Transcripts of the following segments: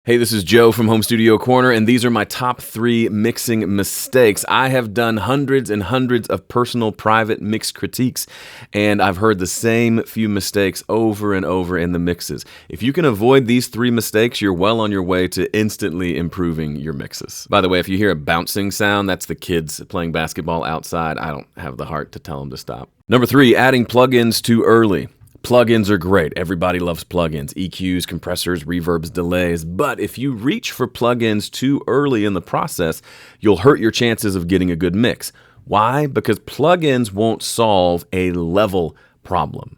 Hey, this is Joe from Home Studio Corner, and these are my top 3 mixing mistakes. I have done hundreds and hundreds of personal private mix critiques, and I've heard the same few mistakes over and over in the mixes. If you can avoid these 3 mistakes, you're well on your way to instantly improving your mixes. By the way, if you hear a bouncing sound, that's the kids playing basketball outside. I don't have the heart to tell them to stop. Number 3, adding plugins too early. Plugins are great. Everybody loves plugins. EQs, compressors, reverbs, delays. But if you reach for plugins too early in the process, you'll hurt your chances of getting a good mix. Why? Because plugins won't solve a level problem.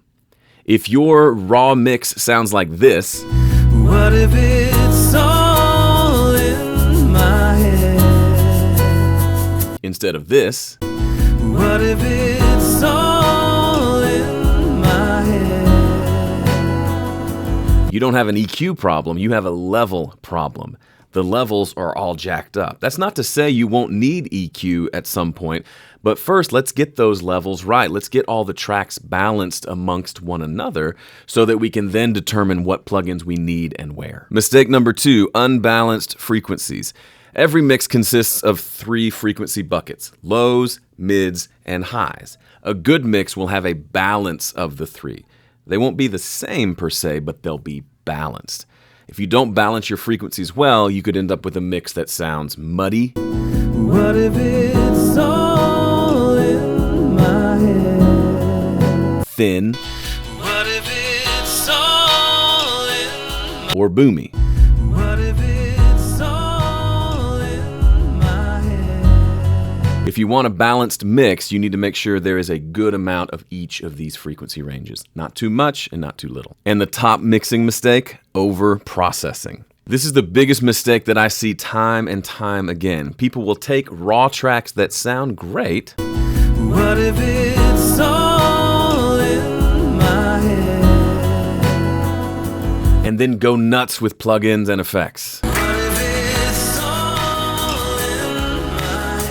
If your raw mix sounds like this, what if it's all in my head? Instead of this, what if it's all in my head? You don't have an EQ problem, you have a level problem. The levels are all jacked up. That's not to say you won't need EQ at some point, but first let's get those levels right. Let's get all the tracks balanced amongst one another so that we can then determine what plugins we need and where. Mistake number 2, unbalanced frequencies. Every mix consists of 3 frequency buckets: lows, mids, and highs. A good mix will have a balance of the 3. They won't be the same per se, but they'll be balanced. If you don't balance your frequencies well, you could end up with a mix that sounds muddy. What if it's all in my head? Thin. What if it's all in my head? Or boomy. What if it's all in my head? If you want a balanced mix, you need to make sure there is a good amount of each of these frequency ranges. Not too much and not too little. And the top mixing mistake, over-processing. This is the biggest mistake that I see time and time again. People will take raw tracks that sound great. What if it's all in my head? And then go nuts with plugins and effects. What if it's all in my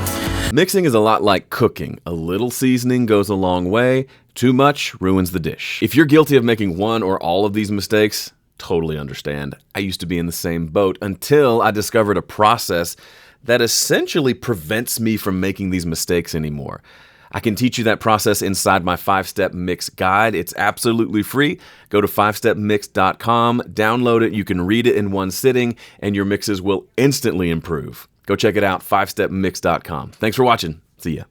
head? Mixing is a lot like cooking. A little seasoning goes a long way. Too much ruins the dish. If you're guilty of making one or all of these mistakes, totally understand. I used to be in the same boat until I discovered a process that essentially prevents me from making these mistakes anymore. I can teach you that process inside my 5-step mix guide. It's absolutely free. Go to 5stepmix.com, download it. You can read it in one sitting, and your mixes will instantly improve. Go check it out, 5stepmix.com. Thanks for watching. See ya.